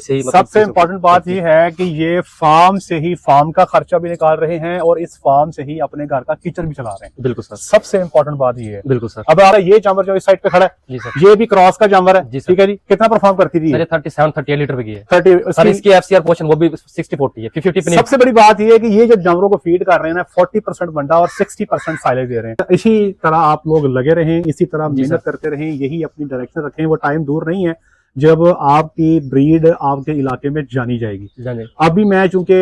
सबसे इम्पोर्टेंट बात ये है कि ये फार्म से ही फार्म का खर्चा भी निकाल रहे हैं और इस फार्म से ही अपने घर का किचन भी चला रहे हैं। बिल्कुल सर, सबसे इम्पोर्टेंट बात ये है। बिल्कुल सर। अब ये जानवर जो इस साइड पे खड़ा है जी सर, ये भी क्रॉस का जानवर है, जी ठीक है जी। कितना परफॉर्म करती थी? 37-38 लीटर की है 30 सर। इसकी एफसीआर पोर्शन वो भी 60-40 है, 50-50 पे नहीं। सबसे बड़ी बात ये है कि ये जो जानवरों को फीड कर रहे हैं ना 40% बंडा और 60% साइलेज दे रहे हैं। इसी तरह आप लोग लगे रहें, इसी तरह मेहनत करते रहें, यही अपनी डायरेक्शन रखें। वो टाइम दूर नहीं है जब आपकी ब्रीड आपके इलाके में जानी जाएगी। अभी मैं चूंकि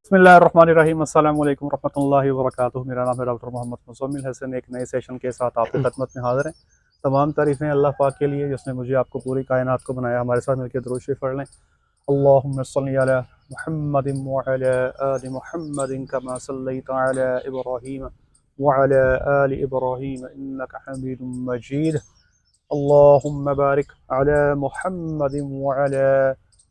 बिस्मिल्लाहिर्रहमानिर्रहीम, अस्सलाम वालेकुम रहमतुल्लाहि व बरकातुहू। मेरा नाम है डॉक्टर मोहम्मद मुज़म्मिल हसन। एक नए सेशन के साथ आपकी खिदमत में हाजिर हैं। तमाम तारीफ़ें अल्लाह पाक के लिए जिसने मुझे आपको पूरी कायनात को बनाया। हमारे साथ मिलकर दुरूद शरीफ पढ़ लें। अल्लाहुम्मा सल्लि अला मुहम्मदिन व अला आलि मुहम्मदिन कमा सल्लैता अला इब्राहीम व अला आलि इब्राहीम इन्नका हमीदुम मजीद। अल्लाहुम्मा बारिक अला मुहम्मदिन व अला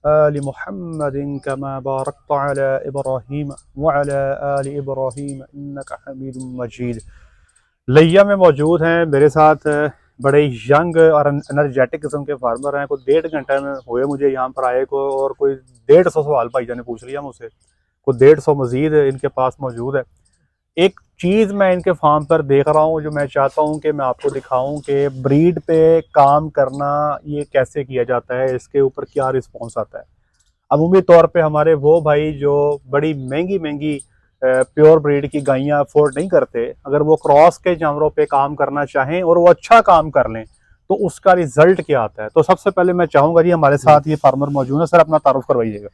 आलि मुहम्मदिन कमा बारकता अला इब्राहीम व अला आलि इब्राहीम इन्नका हमीदुम मजीद। लिया में मौजूद हैं मेरे साथ बड़े यंग और एनर्जेटिक किस्म के फार्मर हैं। कोई 1.5 घंटे में हुए मुझे यहाँ पर आए को, और कोई 150 सवाल भाईजान ने पूछ लिया मुझसे। कोई 150 मजीद इनके पास मौजूद है। एक चीज़ मैं इनके फार्म पर देख रहा हूँ जो मैं चाहता हूँ कि मैं आपको दिखाऊं कि ब्रीड पे काम करना ये कैसे किया जाता है, इसके ऊपर क्या रिस्पॉन्स आता है। अमूमी तौर पे हमारे वो भाई जो बड़ी महंगी महंगी प्योर ब्रीड की गायें अफोर्ड नहीं करते, अगर वो क्रॉस के जानवरों पे काम करना चाहें और वो अच्छा काम कर लें तो उसका रिजल्ट क्या आता है। तो सबसे पहले मैं चाहूँगा जी हमारे साथ ये फार्मर मौजूद है, सर अपना तारुफ करवाइएगा।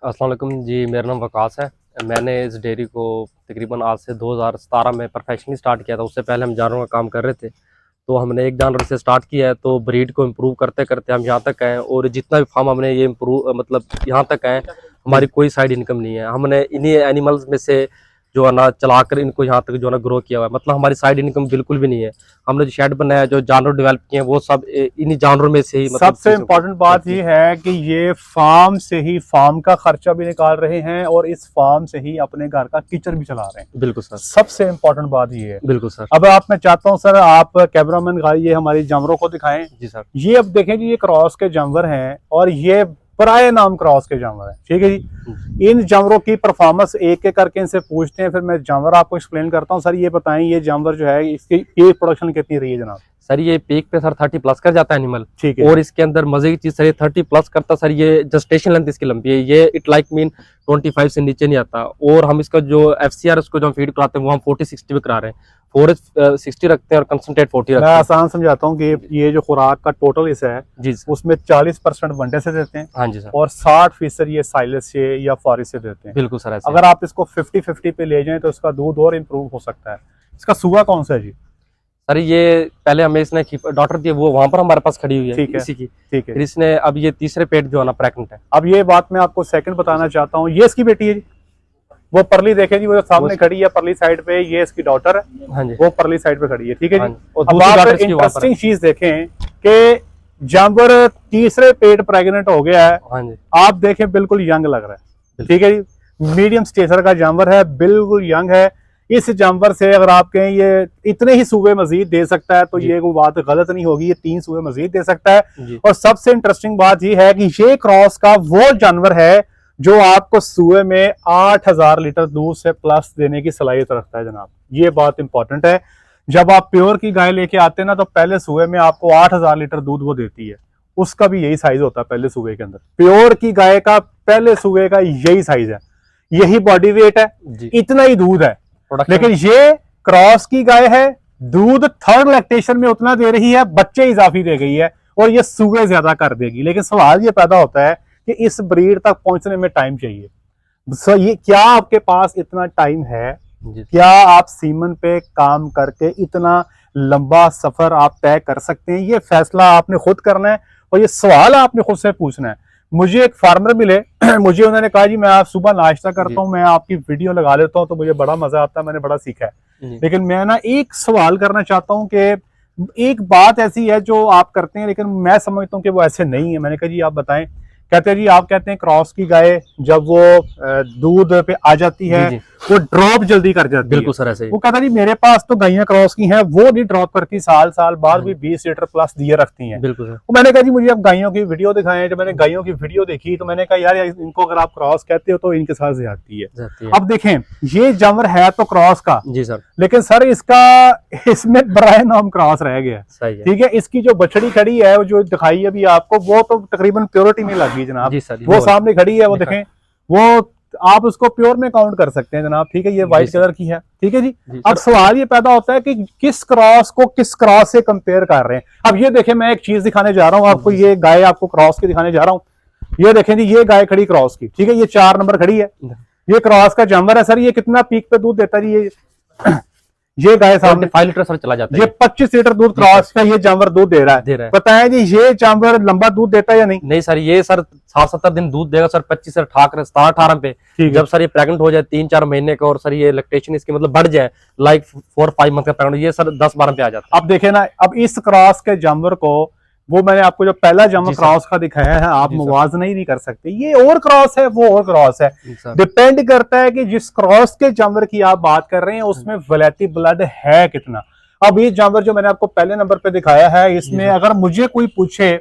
अस्सलाम वालेकुम जी, मेरा नाम वकास है। मैंने इस डेयरी को तकरीबन आज से 2017 में प्रोफेशनली स्टार्ट किया था। उससे पहले हम जानवरों का काम कर रहे थे, तो हमने एक जानवर से स्टार्ट किया है। तो ब्रीड को इम्प्रूव करते करते हम यहाँ तक आए, और जितना भी फार्म हमने ये इम्प्रूव मतलब यहाँ तक आए, हमारी कोई साइड इनकम नहीं है। हमने इन्हीं एनिमल्स में से जो है ना चलाकर इनको यहाँ तक जो है ना ग्रो किया हुआ है। मतलब हमारी साइड इनकम बिल्कुल भी नहीं है। हमने जो शेड बनाया, जो जानवर डेवलप किए हैं, वो सब इन्हीं जानवरों में से ही। मतलब सबसे इम्पोर्टेंट बात ये है कि ये फार्म से ही फार्म का खर्चा भी निकाल रहे हैं और इस फार्म से ही अपने घर का किचन भी चला रहे हैं। बिल्कुल सर, सबसे इम्पोर्टेंट बात ये है। बिल्कुल सर। अब आप मैं चाहता हूँ सर आप कैमरामैन ये हमारी जानवरों को दिखाएं। जी सर। ये अब देखें जी, ये क्रॉस के जानवर हैं और ये पराये नाम क्रॉस के जानवर हैं, ठीक है जी। इन जानवरों की परफॉर्मेंस एक एक करके इनसे पूछते हैं, फिर मैं जानवर आपको एक्सप्लेन करता हूँ। सर ये बताएं, ये जानवर जो है इसकी एक प्रोडक्शन कितनी रही है जनाब? सर ये पीक पे सर 30+ कर जाता है एनिमल, ठीक है। और इसके अंदर मजे की चीज सर ये 30+ करता सर। ये जस्टेशन लेंथ इसकी लंबी है, ये इट लाइक मीन 25 से नीचे नहीं आता। और हम इसका जो एफसीआर उसको जो हम फीड कराते हैं वो हम 40-60 भी करा रहे हैं। 460 रखते हैं और कंसंट्रेट 40 रखते हैं। मैं आसान समझाता हूँ कि ये जो खुराक का टोटल हिस्सा है जी उसमें 40% वनडे से देते हैं। हाँ जी सर। और 60% ये साइलेज से या फॉरेस्ट से देते हैं। बिल्कुल सर। अगर आप इसको 50-50 पे ले जाएं तो इसका दूध और इम्प्रूव हो सकता है। इसका सुबह कौन सा है जी? सर ये पहले हमें इसने डॉटर दी, वो वहां पर हमारे पास खड़ी हुई है, ठीक है, इसी की। ठीक है। फिर इसने अब ये तीसरे पेट जो है ना प्रेग्नेंट है। अब ये बात मैं आपको सेकंड बताना चाहता हूँ, ये इसकी बेटी है जी। वो परली देखें जी, वो सामने खड़ी है परली साइड पे, ये इसकी डॉटर है। हाँ जी। वो परली साइड पे खड़ी है, ठीक है जी। अब आप इंटरेस्टिंग चीज देखें कि जानवर तीसरे पेट प्रेग्नेंट हो गया है। हाँ जी। आप देखें बिल्कुल यंग लग रहा है, ठीक है जी। मीडियम स्टेचर का जानवर है, बिल्कुल यंग है। इस जानवर से अगर आप कहें ये इतने ही सूबे मजीद दे सकता है तो ये कोई बात गलत नहीं होगी, ये 3 सूबे मजीद दे सकता है। और सबसे इंटरेस्टिंग बात ये है कि ये क्रॉस का वो जानवर है जो आपको सूबे में 8000 लीटर दूध से प्लस देने की सलाहियत रखता है जनाब। ये बात इंपॉर्टेंट है। जब आप प्योर की गाय लेके आते हैं ना तो पहले सूबे में आपको 8000 लीटर दूध वो देती है, उसका भी यही साइज होता है पहले सूबे के अंदर। प्योर की गाय का पहले सूबे का यही साइज है, यही बॉडी वेट है, इतना ही दूध है। लेकिन ये क्रॉस की गाय है, दूध थर्ड लैक्टेशन में उतना दे रही है, बच्चे इजाफी दे गई है और ये सूबे ज्यादा कर देगी। लेकिन सवाल ये पैदा होता है कि इस ब्रीड तक पहुंचने में टाइम चाहिए। सो ये क्या आपके पास इतना टाइम है? क्या आप सीमन पे काम करके इतना लंबा सफर आप तय कर सकते हैं? ये फैसला आपने खुद करना है और ये सवाल आपने खुद से पूछना है। मुझे एक फार्मर मिले मुझे उन्होंने कहा जी मैं आप सुबह नाश्ता करता हूँ, मैं आपकी वीडियो लगा लेता हूँ तो मुझे बड़ा मजा आता है, मैंने बड़ा सीखा है। लेकिन मैं ना एक सवाल करना चाहता हूँ कि एक बात ऐसी है जो आप करते हैं लेकिन मैं समझता हूँ कि वो ऐसे नहीं है। मैंने कहा जी आप बताएं कहते हैं जी, आप कहते हैं क्रॉस की गाय जब वो दूध पे आ जाती है जी, वो ड्रॉप जल्दी कर जाती है। बिल्कुल सर ऐसे ही। वो कहता है जी मेरे पास तो गायें क्रॉस की हैं, वो नहीं ड्रॉप करती, साल साल बाद भी 20 लीटर प्लस दिए रखती हैं। बिल्कुल सर। तो मैंने कहा जी मुझे अब गायों की वीडियो दिखाएं। जब मैंने गायों की वीडियो देखी तो मैंने कहा यार इनको अगर आप क्रॉस कहते हो तो इनके साथ ज्यादती है। जाती है। अब देखें, ये जानवर है तो क्रॉस का, जी सर, लेकिन सर इसका इसमें बराए नाम क्रॉस रह गया। सही है। ठीक है, इसकी जो बछड़ी खड़ी है, वो जो दिखाई अभी आपको, वो तो तकरीबन प्योरिटी में लगी जनाब। जी सर, वो सामने खड़ी है, वो दिखा- देखें, वो आप उसको प्योर में काउंट कर सकते हैं जनाब। ठीक है, ये व्हाइट सर। कलर की है। ठीक है जी। जी अब सर। सवाल ये पैदा होता है कि किस क्रॉस को किस क्रॉस से कंपेयर कर रहे हैं। अब ये देखें, मैं एक चीज दिखाने जा रहा हूं आपको, ये गाय आपको क्रॉस की दिखाने जा रहा हूं। ये देखें जी, ये गाय खड़ी क्रॉस की। ठीक है, ये 4 नंबर खड़ी है, ये क्रॉस का जानवर है। सर ये कितना पीक पे दूध देता है जी? ये गाय सामने 5 लीटर सर चला जाता है। ये 25 लीटर दूध क्रॉस का ये जानवर दूध दे रहा है। बताएं जी, ये जानवर लंबा दूध देता है या नहीं? नहीं सर, ये सर 60-70 दिन दूध देगा सर, 25 से 18 पे। जब सर ये प्रेग्नेंट हो जाए 3-4 महीने का, और सर ये लैक्टेशन इसकी मतलब बढ़ जाए, लाइक 4-5 मंथ का प्रेग्नेंट, ये सर 10-12 पे आ जाता है। अब देखे ना, अब इस क्रॉस के जानवर को, वो मैंने आपको जो पहला जानवर क्रॉस का दिखाया है, आप मुवाजना ही नहीं कर सकते। ये और क्रॉस है, वो और क्रॉस है। डिपेंड करता है कि जिस क्रॉस के जानवर की आप बात कर रहे हैं उसमें वैलेंटी ब्लड है कितना। अब ये जानवर जो मैंने आपको पहले नंबर पे दिखाया है, इसमें अगर मुझे कोई पूछे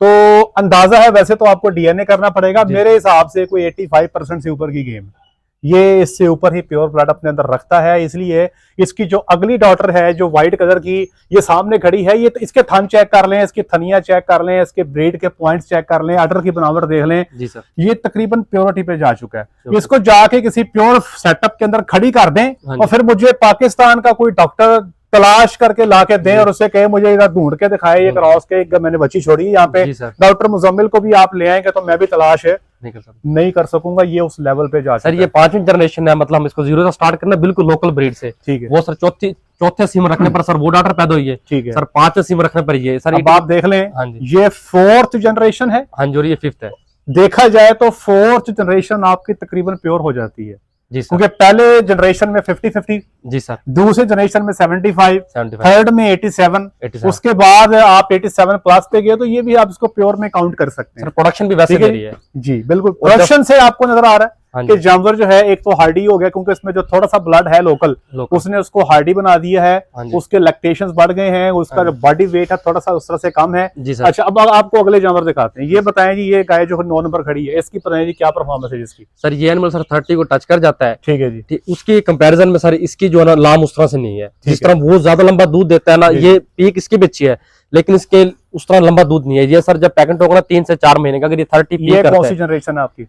तो अंदाजा है, वैसे तो आपको डीएनए करना पड़ेगा, मेरे हिसाब से कोई 85% से ऊपर की गेम है। ये इससे ऊपर ही प्योर ब्लड अपने अंदर रखता है। इसलिए इसकी जो अगली डॉटर है, जो व्हाइट कलर की, ये सामने खड़ी है, ये तो इसके थन चेक कर लें, इसकी थनिया चेक कर लें, इसके ब्रीड के पॉइंट्स चेक कर लें, अडर की बनावट देख लें। जी सर, ये तकरीबन प्योरिटी पे जा चुका है। इसको जाके किसी प्योर सेटअप के अंदर खड़ी कर दें और फिर मुझे पाकिस्तान का कोई डॉक्टर तलाश करके ला के दें और उससे कहे मुझे इधर ढूंढ के दिखाए ये क्रॉस के, मैंने बच्ची छोड़ी है यहाँ पे, डॉक्टर मुजम्मिल को भी आप ले आएंगे तो मैं भी तलाश है नहीं कर सकूंगा। ये उस लेवल पे जा सर। ये 5वीं जनरेशन है, मतलब हम इसको 0 से स्टार्ट करना, बिल्कुल लोकल ब्रीड से। ठीक है, वो सर चौथे सिम रखने पर सर वो डॉटर पैदा हुई है। ठीक है सर, 5वें सिम रखने पर ये सर, अब आप देख लें, हाँ जी, ये 4th जनरेशन है। हाँ जी, और ये 5th है। देखा जाए तो 4th जनरेशन आपकी तकरीबन प्योर हो जाती है। जी सर, क्योंकि पहले जनरेशन में 50-50, जी सर, दूसरे जनरेशन में 75, थर्ड में 87, उसके बाद आप 87 प्लस पे गए तो ये भी आप इसको प्योर में काउंट कर सकते हैं। सर प्रोडक्शन भी वैसे मेरी है। जी बिल्कुल, प्रोडक्शन से आपको नजर आ रहा है कि जानवर जो है एक तो हार्डी हो गया, क्योंकि इसमें जो थोड़ा सा ब्लड है लोकल, उसने उसको हार्डी बना दिया है, उसके लैक्टेशंस बढ़ गए हैं, उसका जो बॉडी वेट है थोड़ा सा उस तरह से कम है। अच्छा, अब आपको अगले जानवर दिखाते हैं। ये बताएं जी, ये गाय जो 9 नंबर खड़ी है, इसकी पता नहीं क्या परफॉर्मेंस है जिसकी? सर ये एनिमल सर 30 को टच कर जाता है। ठीक है जी। उसकी कंपैरिजन में सर इसकी जो है ना लाम उस तरह से नहीं है। जिस तरह वो ज्यादा लंबा दूध देता है ना, ये पीक इसकी भी अच्छी है, लेकिन इसके उस तरह लंबा दूध नहीं है। ये सर जब प्रेग्नेंट होगा ना 3 से 4 महीने का, अगर ये 30 पीक करता है। कौन सी जनरेशन है आपकी?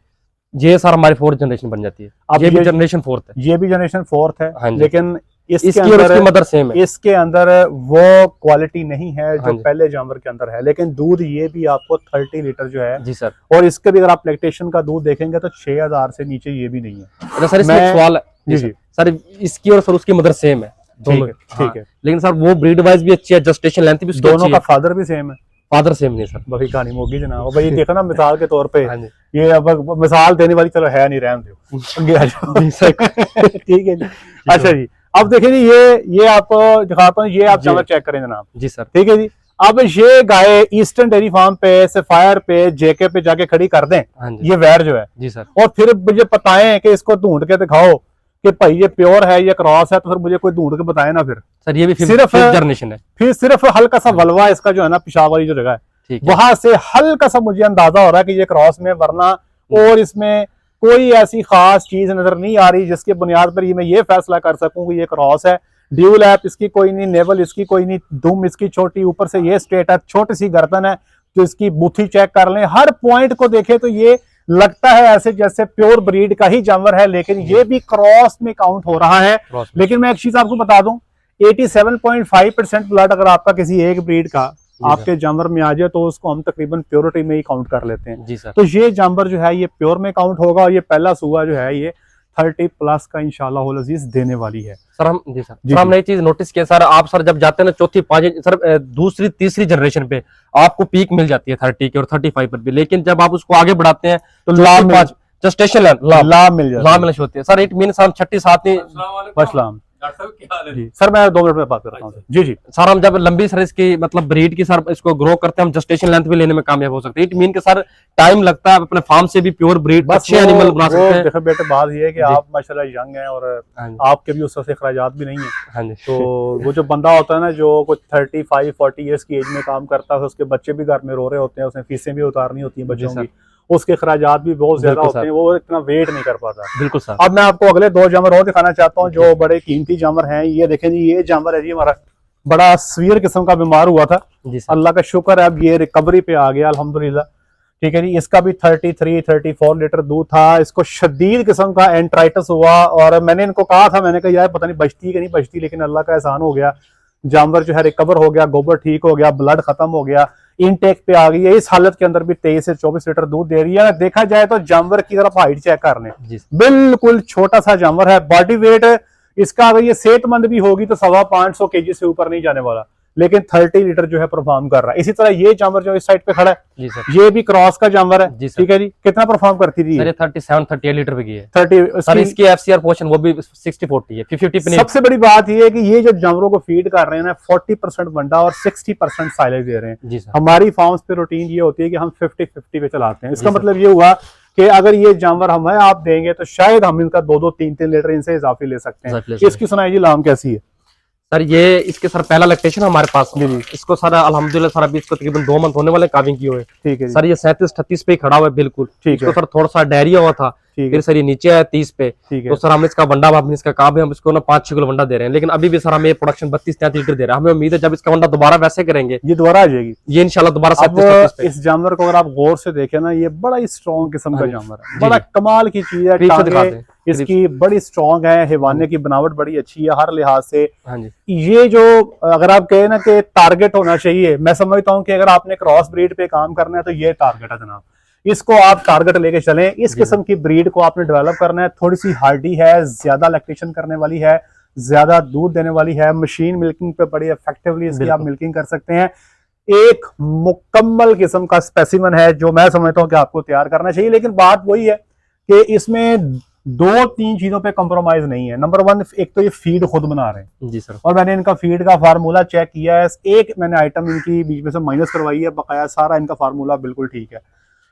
ये सर हमारी 4th जनरेशन बन जाती है। अब ये भी जनरेशन 4th है। ये भी जनरेशन 4th है। हाँ, लेकिन इसकी और इसकी मदर सेम है। इसके अंदर वो क्वालिटी नहीं है जो पहले जानवर के अंदर है, लेकिन दूध ये भी आपको 30 लीटर जो है। जी सर। और इसके भी अगर आप लैक्टेशन का दूध देखेंगे तो 6000 से नीचे ये भी नहीं है। सर इसमें एक सवाल है जी सर, इसकी और सर उसकी मदर सेम है दोनों। ठीक है, लेकिन सर वो ब्रीड वाइज भी अच्छी है, जस्टेशन लेंथ भी उसकी दोनों का फादर भी सेम है। फादर सेम नहीं सर, बड़ी कहानी मोगी जनाब। भाई देखो ना, मिसाल के तौर पे ये अब मिसाल देने वाली चलो है नहीं, रहने दो। ठीक है जी। अच्छा जी, अब देखिए जी, ये आपको दिखाता हूँ, ये आप जानवर चेक करें जनाब। जी सर। ठीक है जी। अब ये गाय ईस्टर्न डेयरी फार्म पे, सफायर पे, जेके पे जाके खड़ी कर दें, ये वैर जो है। जी सर। और फिर मुझे बताएं कि इसको ढूंढ के दिखाओ कि भाई ये प्योर है, ये क्रॉस है, तो फिर मुझे कोई ढूंढ के बताए ना। फिर सर ये भी सिर्फ जनरेशन है, फिर सिर्फ हल्का सा वलवा इसका जो है ना, पेशाब वाली जो जगह है, वहां से हल्का सा मुझे अंदाजा हो रहा है कि ये क्रॉस में, वरना और इसमें कोई ऐसी खास चीज नजर नहीं आ रही जिसके बुनियाद पर मैं ये फैसला कर सकूं कि ये क्रॉस है। ड्यूल ऐप इसकी कोई नहीं, नेवल इसकी कोई नहीं, दुम इसकी छोटी, ऊपर से ये स्ट्रेट है, छोटी सी गर्दन है, तो इसकी बूथी चेक कर लें, हर पॉइंट को देखें तो ये लगता है ऐसे जैसे प्योर ब्रीड का ही जानवर है, लेकिन ये भी क्रॉस में काउंट हो रहा है। लेकिन मैं एक चीज आपको बता दूं, 87.5% ब्लड अगर आपका किसी एक ब्रीड का आपके जानवर में आ जाए तो उसको हम तकरीबन प्योरिटी में ही काउंट कर लेते हैं। जी सर। तो ये जानवर जो है ये प्योर में काउंट होगा, और ये पहला सुआ जो है ये 30 प्लस का इंशाल्लाह अजीज देने वाली है। सर हम जी सर, जी हमने ये चीज नोटिस किया सर, आप सर जब जाते हैं ना चौथी, 5 सर दूसरी तीसरी जनरेशन पे आपको पीक मिल जाती है 30 की और 35 पर भी, लेकिन जब आप उसको आगे बढ़ाते हैं तो लाभ जस्टेशन लाभ मिल जाती है सर। इट मीन हम 6-7 अस्सलाम डॉक्टर साहब क्या हाल है? जी सर, मैं 2 मिनट में बात करता हूँ। जी जी सर हम जब लंबी सर इसकी मतलब ब्रीड की सर इसको ग्रो करते हैं, हम जस्टेशन लेंथ भी लेने में कामयाब हो सकते हैं। इट मीन के सर टाइम लगता है, अपने फार्म से भी प्योर ब्रीड बस अच्छे एनिमल बना सकते हैं। देखो बेटे, बात ये है कि जी। आप माशाल्लाह यंग हैं और हाँ जी, आपके भी उस तरह से अखराजात भी नहीं है। हाँ जी, तो वो जो बंदा होता है ना, जो कुछ 35-40 ईयर्स की एज में काम करता है, उसके बच्चे भी घर में रो रहे होते हैं, उसने फीसें भी उतारनी होती हैं बच्चों जी सर। की, उसके अखराजात भी बहुत ज्यादा बिल्कुल होते सर। हैं, वो इतना वेट नहीं कर पाता। बिल्कुल सर। अब मैं आपको अगले 2 जानवर और दिखाना चाहता हूँ जो बड़े कीमती जानवर हैं। ये देखें जी, ये जानवर है जी हमारा, बड़ा सीवियर किस्म का बीमार हुआ था। जी सर। अल्लाह का शुक्र है, अब ये रिकवरी पे आ गया अल्हम्दुलिल्लाह। ठीक है जी, इसका भी 33-34 लीटर दूध था। इसको शदीद किस्म का एंट्राइटिस हुआ और मैंने इनको कहा था, मैंने कहा यार पता नहीं बचती कि नहीं बचती, लेकिन अल्लाह का एहसान हो गया, जानवर जो है रिकवर हो गया, गोबर ठीक हो गया, ब्लड खत्म हो गया, इनटेक पे आ गई है। इस हालत के अंदर भी 23 से 24 लीटर दूध दे रही है। देखा जाए तो जानवर की तरफ हाइट चेक कर लें, जी सर। बिल्कुल छोटा सा जानवर है। बॉडी वेट इसका अगर ये सेहतमंद भी होगी तो 550 केजी से ऊपर नहीं जाने वाला, लेकिन 30 लीटर जो है परफॉर्म कर रहा है। इसी तरह ये जानवर जो इस साइड पे खड़ा है, जी सर। ये भी क्रॉस का जानवर है। जी सर। ठीक है जी, कितना परफॉर्म करती थी? सर ये 37-38 लीटर पे की है 30। सर। इसकी एफसीआर पोर्शन वो भी 60-40 है, 50-50 पे नहीं। सबसे बड़ी बात ये है कि ये जो जानवरों को फीड कर रहे हैं ना, 40% वंडा और 60% साइलेज दे रहे हैं। जी सर। हमारी फार्म्स पे रूटीन ये होती है कि हम 50-50 पे चलाते हैं। इसका जी सर। मतलब ये हुआ कि अगर ये जानवर हमें आप देंगे तो शायद हम इनका 2-3 लीटर इनसे इजाफी ले सकते हैं। इसकी सुनाई जी लाम कैसी है? सर ये इसके सर पहला लैक्टेशन हमारे पास। जी जी। इसको सर अल्हम्दुलिल्लाह सर अभी इसको तकरीबन 2 मंथ होने वाले काविंग की हुए। ठीक है जी। सर ये 37-38 पे ही खड़ा हुआ है बिल्कुल। ठीक है। इसको सर थोड़ा सा डायरिया हुआ था, ठीक है। फिर सर ये नीचे आया 30 पे। ठीक है। तो सर हमने इसका वंडा हमने इसका कहा भी हम इसको ना 5-6 किलो वंडा दे रहे हैं, लेकिन अभी भी सर हमें प्रोडक्शन 32-33 लीटर दे रहा है। हमें उम्मीद है जब इसका वंडा दोबारा वैसे करेंगे ये दोबारा आ जाएगी, ये इंशाल्लाह दोबारा अब 37-38 पे। इस जानवर को अगर आप गौर से देखें ना, ये बड़ा ही स्ट्रॉन्ग किस्म का हाँ जी। जानवर है, जी बड़ा जी। कमाल की चीज है। करीब से दिखा टांगे दें। इसकी बड़ी स्ट्रॉन्ग है, हैवाने की बनावट बड़ी अच्छी है हर लिहाज से। हाँ जी। ये जो अगर आप कहें ना कि टारगेट होना चाहिए, मैं समझता हूँ कि अगर आपने क्रॉस ब्रीड पे काम करना है तो ये टारगेट है जनाब। इसको आप टारगेट लेके चलें। इस किस्म की ब्रीड को आपने डेवलप करना है। थोड़ी सी हार्डी है, ज्यादा लैक्टेशन करने वाली है, ज्यादा दूध देने वाली है। मशीन मिल्किंग पे बड़ी इफेक्टिवली इसकी आप मिल्किंग कर सकते हैं। एक मुकम्मल किस्म का स्पेसिमन है जो मैं समझता हूँ कि आपको तैयार करना चाहिए। लेकिन बात वही है कि इसमें 2-3 चीजों पे कॉम्प्रोमाइज नहीं है। नंबर 1, एक तो ये फीड खुद बना रहे हैं। जी सर। और मैंने इनका फीड का फार्मूला चेक किया है, एक मैंने आइटम इनकी बीच में से माइनस करवाई है, बकाया सारा इनका फार्मूला बिल्कुल ठीक है।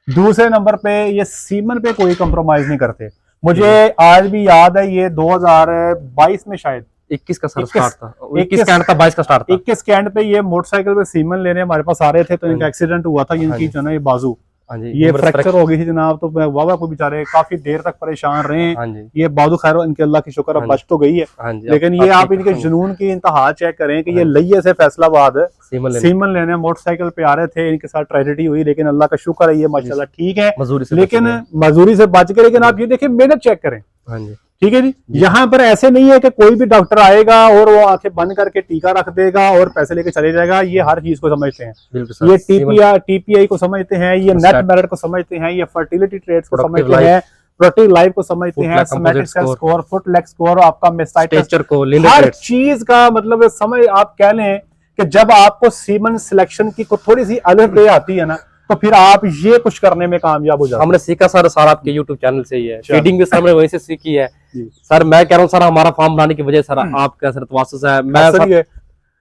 दूसरे नंबर पे ये सीमन पे कोई कॉम्प्रोमाइज नहीं करते। मुझे आज भी याद है, ये 2022 में शायद 21 का सर 21 स्टार्ट था, 21 का एंड था, 22 का स्टार्ट था। 21 कैंट पे ये मोटरसाइकिल पे सीमन लेने हमारे पास आ रहे थे, तो इनका एक्सीडेंट हुआ था। हाँ इनकी जी। जो है ये बाजू, हाँ जी। ये फ्रैक्चर हो गई थी जनाब। तो वाह को बेचारे काफी देर तक परेशान रहे। हाँ जी। ये बाजू खैर इनके अल्लाह की शुक्र अब हाँ बच तो गई है। हाँ जी। लेकिन ये आप इनके जुनून की इंतहा चेक करें कि ये लइये से फैसलाबाद सीमन लेने मोटरसाइकिल पे आ रहे थे। इनके साथ ट्रेजेडी हुई, लेकिन अल्लाह का शुक्र है ये माशाल्लाह ठीक है। मजदूरी से लेकिन मजदूरी से बच गए। लेकिन आप ये देखिए, मेहनत चेक करें। हाँ जी। ठीक है जी। यहाँ पर ऐसे नहीं है कि कोई भी डॉक्टर आएगा और वो आंखें बंद करके टीका रख देगा और पैसे लेके चले जाएगा। ये हर चीज को समझते हैं। बिल्कुल ये सर। टीपीआई को समझते हैं, ये नेट मेरिट को समझते हैं, ये फर्टिलिटी ट्रेड्स को समझते हैं, प्रोडक्टिव लाइफ को समझते हैं, somatic cell score, foot leg score, आपका मेस्टाइटिस स्टेचर को, हर चीज का मतलब समझ। आप कह लें कि जब आपको सीमन सिलेक्शन की थोड़ी सी अलग बे आती है ना, तो फिर आप ये कुछ करने में कामयाब हो जाते हैं। हमने सीखा सर आपके YouTube चैनल से ही है। फीडिंग भी सर हमने वहीं से सीखी है। जी। सर मैं कह रहा हूँ सर, हमारा फार्म बनाने की वजह सर आपका सर तवासुस है। मैं सर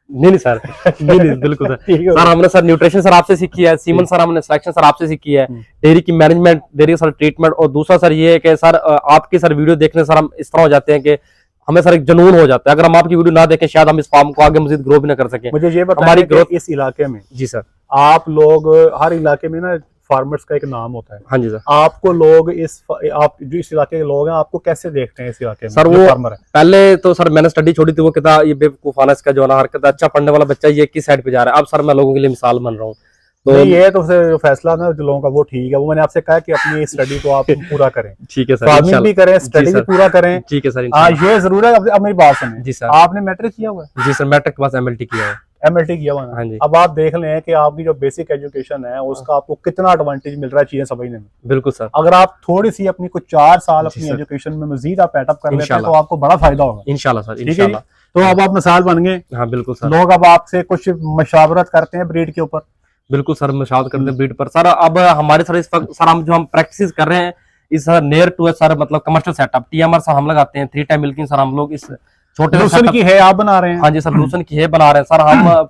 नहीं सर नहीं बिल्कुल सर। सर हमने सर न्यूट्रिशन सर आपसे सीखी है, सीमन सर हमने सिलेक्शन सर आपसे सीखी है, डेयरी की मैनेजमेंट, डेयरी सर ट्रीटमेंट। और दूसरा सर ये है कि सर आपकी सर वीडियो देखने सर हम इस तरह हो जाते हैं कि हमें सर एक जुनून हो जाता है। अगर हम आपकी वीडियो ना देखें शायद हम इस फार्म को आगे मजीद ग्रो भी ना कर सकें। मुझे ये बताएं हमारी कि ग्रोथ इस इलाके में, जी सर, आप लोग हर इलाके में ना फार्मर्स का एक नाम होता है। हाँ जी सर। आपको लोग आप जो इस इलाके के लोग हैं, आपको कैसे देखते हैं इस इलाके में? सर वो फार्मर है, पहले तो सर मैंने स्टडी छोड़ी थी, वो कहता ये बेवकूफाना इसका जो ना हरकत, अच्छा पढ़ने वाला बच्चा ये किस साइड पे जा रहा है। अब सर मैं लोगों के लिए मिसाल बन रहा हूँ। तो ये तो जो फैसला ना जो लोगों का वो ठीक है। वो मैंने आपसे कहा कि अपनी स्टडी को आप पूरा करें। ठीक है सर, फार्मिंग भी करें, स्टडी भी पूरा करें। ठीक है सर। ये जरूर है। अब मेरी बात सुनिए जी सर। आपने मैट्रिक किया हुआ है? जी सर, मैट्रिक के बाद MLT किया है। MLT किया हुआ है। हाँ जी। अब आप देख लें कि आपकी जो बेसिक एजुकेशन है उसका आपको कितना एडवांटेज मिल रहा है चीजें समझने में। बिल्कुल सर। अगर आप थोड़ी सी अपनी कुछ 4 साल अपनी एजुकेशन में मजीद आप पैटअप कर लेते हैं तो आपको बड़ा फायदा होगा इंशाल्लाह सर। ठीक है। तो अब आप मिसाल बन गए। हाँ बिल्कुल सर। लोग अब आपसे कुछ मशावरत करते हैं ब्रीड के ऊपर। बिल्कुल सर, मशावरत करते हैं ब्रीड पर सर। अब हमारे सर इस वक्त सर हम जो हम प्रैक्टिस कर रहे हैं इस नियर टू सर मतलब कमर्शियल सेटअप TMR सर हम लगाते हैं 3 टाइम मिल्किंग सर हम लोग इस छोटे लूसन setup- की है आप बना रहे हैं? हाँ जी सर, लूसन की है बना रहे हैं सर हम।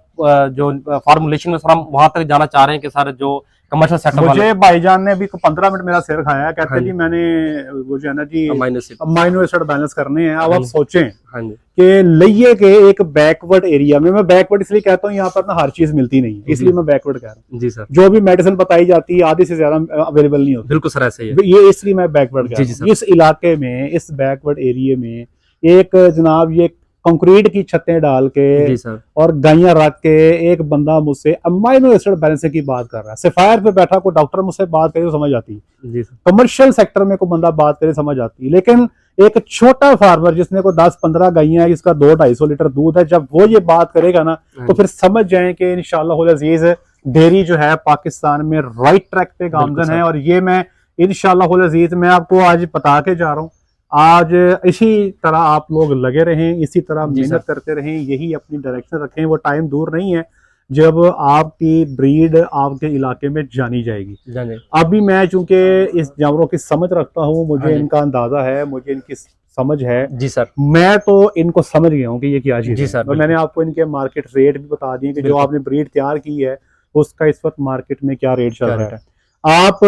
जो फार्मूलेशन में सर हम वहां तक जाना चाह रहे हैं कि सर जो कमर्शियल सेटअप मुझे भाईजान ने भी 15 मिनट मेरा सिर खाया है, कहते हाँ हैं जी मैंने वो जो है ना जी amino acid. Amino acid balance करने हैं। अब आप सोचें हाँ जी कि लइये के एक बैकवर्ड एरिया में, मैं बैकवर्ड इसलिए कहता हूँ यहाँ पर ना हर चीज मिलती नहीं है, इसलिए मैं बैकवर्ड कह रहा हूँ। जी सर, जो भी मेडिसिन बताई जाती है आधी से ज्यादा अवेलेबल नहीं होती, बिल्कुल सर ऐसे ही है। ये इसलिए मैं बैकवर्ड कह जी, रहा जी हूँ। इस इलाके में, इस बैकवर्ड एरिया में एक जनाब ये कंक्रीट की छतें डाल के जी सर, और गाइयां रख के एक बंदा मुझसे अमाइनो एसिड बैलेंसिंग की बात कर रहा है। सफायर पे बैठा कोई डॉक्टर मुझसे बात करे तो समझ आती है, जी सर, कमर्शियल सेक्टर में कोई बंदा बात करे समझ आती है। लेकिन एक छोटा फार्मर जिसने को 10-15 गाइयां है, जिसका 200-250 लीटर दूध है, जब वो ये बात करेगा ना तो फिर समझ जाएं कि इंशाअल्लाह अजीज डेयरी जो है पाकिस्तान में राइट ट्रैक पे गामजन है। और ये मैं इंशाअल्लाह अजीज मैं आपको आज बता के जा रहा हूँ। आज इसी तरह आप लोग लगे रहें, इसी तरह मेहनत करते रहें, यही अपनी डायरेक्शन रखें। वो टाइम दूर नहीं है जब आपकी ब्रीड आपके इलाके में जानी जाएगी। अभी मैं चूंकि इस जानवरों की समझ रखता हूँ, मुझे इनका अंदाजा है, मुझे इनकी समझ है जी सर, मैं तो इनको समझ गया हूँ कि ये क्या चीज जी है। सर, और मैंने आपको इनके मार्केट रेट भी बता दिए कि जो आपने ब्रीड तैयार की है उसका इस वक्त मार्केट में क्या रेट चल रहा है। आप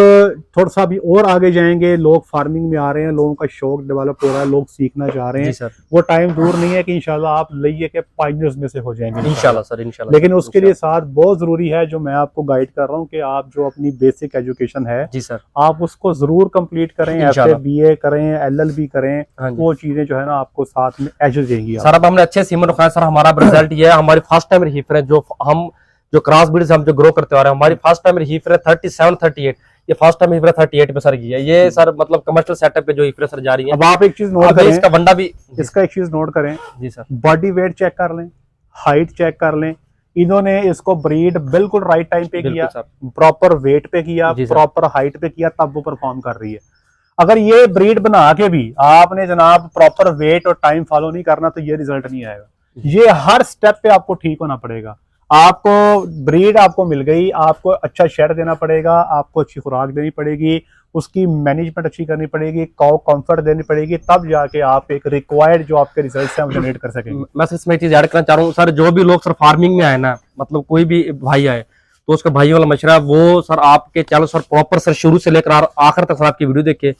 थोड़ा सा भी और आगे जाएंगे, लोग फार्मिंग में आ रहे हैं, लोगों का शौक डेवलप हो रहा है, लोग सीखना चाह रहे हैं। वो टाइम दूर नहीं है कि इंशाल्लाह आप लइये के पायनियर्स में से हो जाएंगे इंशाल्लाह सर, इंशाल्लाह। लेकिन उसके लिए साथ बहुत जरूरी है, जो मैं आपको गाइड कर रहा हूँ, कि आप जो अपनी बेसिक एजुकेशन है जी सर, आप उसको जरूर कंप्लीट करें, FA BA करें, LLB करें। वो चीजें जो है ना आपको साथ में एज देंगी। सर अब हमने अच्छे सीमन रखा है सर, हमारा रिजल्ट ये है, हमारी फर्स्ट टाइम हीफर है जो क्रॉस ब्रीड से हम जो ग्रो करते आ रहे हैं, हमारी फर्स्ट टाइम हीफर है 37-38, ये फर्स्ट टाइम हीफर 38 पे सर की है ये सर, मतलब कमर्शियल सेटअप पे जो हीफर सर जा रही है। अब आप एक चीज नोट करें, इसका वंडा भी, इसका एक चीज नोट करें जी सर, बॉडी वेट चेक कर लें, हाइट चेक कर लें। इन्होंने इसको ब्रीड बिल्कुल राइट टाइम पे किया, प्रॉपर वेट पे किया, प्रॉपर हाइट पे किया, तब वो परफॉर्म कर रही है। अगर ये ब्रीड बना के भी आपने जनाब प्रॉपर वेट और टाइम फॉलो नहीं करना तो ये रिजल्ट नहीं आएगा। ये हर स्टेप पे आपको ठीक होना पड़ेगा। आपको ब्रीड आपको मिल गई, आपको अच्छा शेड देना पड़ेगा, आपको अच्छी खुराक देनी पड़ेगी, उसकी मैनेजमेंट अच्छी करनी पड़ेगी, काउ कंफर्ट देनी पड़ेगी, तब जाके आप एक रिक्वायर्ड जो आपके रिजल्ट्स हैं वो जनरेट कर सकेंगे। मैं सर इसमें एक चीज ऐड करना चाह रहा हूँ सर, जो भी लोग सर फार्मिंग में आए ना, मतलब कोई भी भाई आए तो उसका भाई वाला मशवरा वो सर आपके चैनल सर प्रॉपर सर शुरू से लेकर आखिर तक सर आपकी वीडियो देखे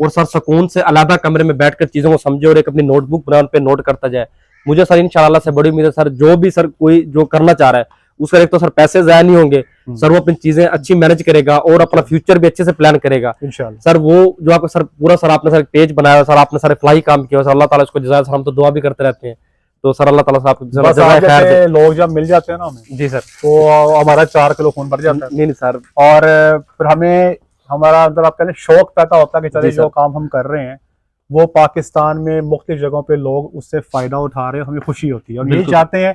और सर सुकून से अलग कमरे में बैठकर चीजों को समझे और एक अपनी नोटबुक बना उन पे नोट करता जाए। मुझे सर इंशाल्लाह से बड़ी उम्मीद है सर, जो भी सर कोई जो करना चाह रहा है उसका एक तो सर पैसे ज़ाया नहीं होंगे सर, वो अपनी चीजें अच्छी मैनेज करेगा और अपना फ्यूचर भी अच्छे से प्लान करेगा इंशाल्लाह। सर वो जो आपका सर पूरा सर आपने सर पेज बनाया सर, आपने सर फ्लाई काम किया सर, अल्लाह ताला इसको जज़ाय, सर हम तो दुआ भी करते रहते हैं। तो सर अल्लाह ताला से आपको लोग जब मिल जाते हैं ना हमें जी सर, तो हमारा 4 किलो खून बढ़ जाता है। नहीं सर, और फिर हमें हमारा अंदर आप कह लें शौक पैदा होता है कि चले जो काम हम कर रहे हैं वो पाकिस्तान में मुख्तलिफ जगहों पे लोग उससे फायदा उठा रहे हैं, हमें खुशी होती है। और यही चाहते हैं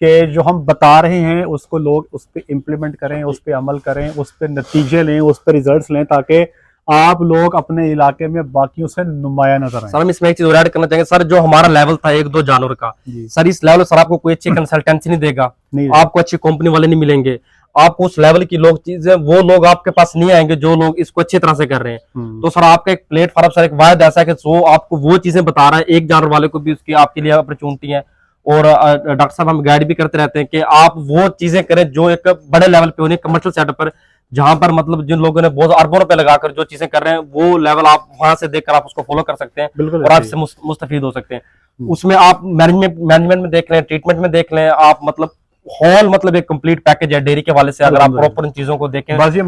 कि जो हम बता रहे हैं उसको लोग उस पर इम्प्लीमेंट करें, उस पर अमल करें, उस पर नतीजे लें, उस पर रिजल्ट्स लें, ताकि आप लोग अपने इलाके में बाकियों से नुमाया नजर आए। सर हम इसमें एक चीज ऐड करना चाहेंगे सर, जो हमारा लेवल था 1-2 जानवर का सर, इस लेवल सर आपको कोई अच्छी कंसल्टेंसी नहीं देगा, आपको अच्छी कंपनी वाले नहीं मिलेंगे, आपको उस लेवल की लोग चीजें वो लोग आपके पास नहीं आएंगे जो लोग इसको अच्छी तरह से कर रहे हैं। तो सर आपका एक प्लेटफॉर्म सर एक वायद ऐसा है कि जो आपको वो चीजें बता रहा है, एक जानवर वाले को भी उसकी आपके लिए अपॉर्चुनिटी है। और डॉक्टर साहब हम गाइड भी करते रहते हैं कि आप वो चीजें करें जो एक बड़े लेवल पे होनी, कमर्शियल सेटअप पर, जहां पर मतलब जिन लोगों ने बहुत अरबों रुपए लगाकर जो चीजें कर रहे हैं वो लेवल आप वहां से देखकर आप उसको फॉलो कर सकते हैं और आपसे मुस्तफीद हो सकते हैं। उसमें आप मैनेजमेंट में देख लें, ट्रीटमेंट में देख लें, आप मतलब होल मतलब एक कंप्लीट पैकेज है डेयरी के वाले से, अगर आप प्रॉपर इन चीजों को देखें। बस ये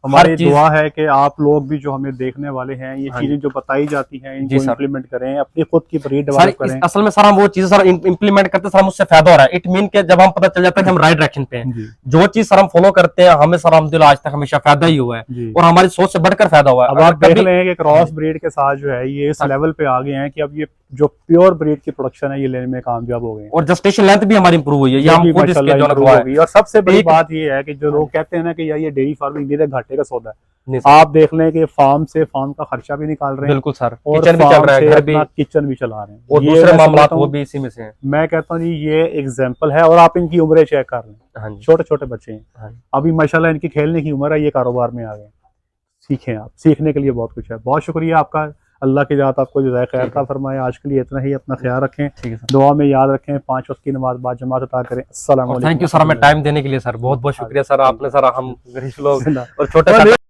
हमारी दुआ है कि आप लोग भी जो हमें देखने वाले हैं ये चीजें जो बताई जाती हैं इनको इम्प्लीमेंट करें, अपनी खुद की ब्रीड डेवलप करें। असल में सर हम वो चीजें सर इम्प्लीमेंट करते सर उससे फायदा हो रहा है। इट मीन के जब हम पता चल जाता है कि हम राइट डायरेक्शन पे हैं, जो चीज सर हम फॉलो करते हैं हमें सर अल्हम्दुलिल्लाह आज तक हमेशा फायदा ही हुआ है और हमारी सोच से बढ़कर फायदा हुआ है। अब आप देख लें कि क्रॉस ब्रीड के साथ जो है ये इस लेवल पे आ गए हैं कि अब ये जो प्योर ब्रीड की प्रोडक्शन है ये लेने में कामयाब हो गए हैं और जेस्टेशन लेंथ भी हमारी इंप्रूव हुई है, ये हम खुद इसके जो है। और सबसे बड़ी बात ये है कि जो लोग कहते हैं ना कि यार ये डेयरी फार्मिंग मेरे घाटे का सौदा है, आप देख लें कि फार्म से फार्म का खर्चा भी निकाल रहे हैं, बिल्कुल सर, और किचन भी चल रहा है, घर भी, किचन भी चला रहे हैं और दूसरे मामलात वो भी इसी में से हैं। मैं कहता हूँ जी ये एग्जांपल है। और आप इनकी उम्रें चेक कर लें, छोटे छोटे बच्चे हैं, अभी माशाल्लाह इनकी खेलने की उम्र है, ये कारोबार में आ गए। सीखें, आप सीखने के लिए बहुत कुछ है। बहुत शुक्रिया आपका, अल्लाह की जात आपको जज़ाए खैर का फरमाए। आज के लिए इतना ही, अपना ख्याल रखें, ठीक है सर। दुआ में याद रखें, 5 वक्त की नमाज बाद जमात अता करें। अस्सलाम वालेकुम। थैंक यू सर, हमें टाइम देने के लिए सर, बहुत बहुत शुक्रिया सर, आपने सर हम गरीब लोग और छोटे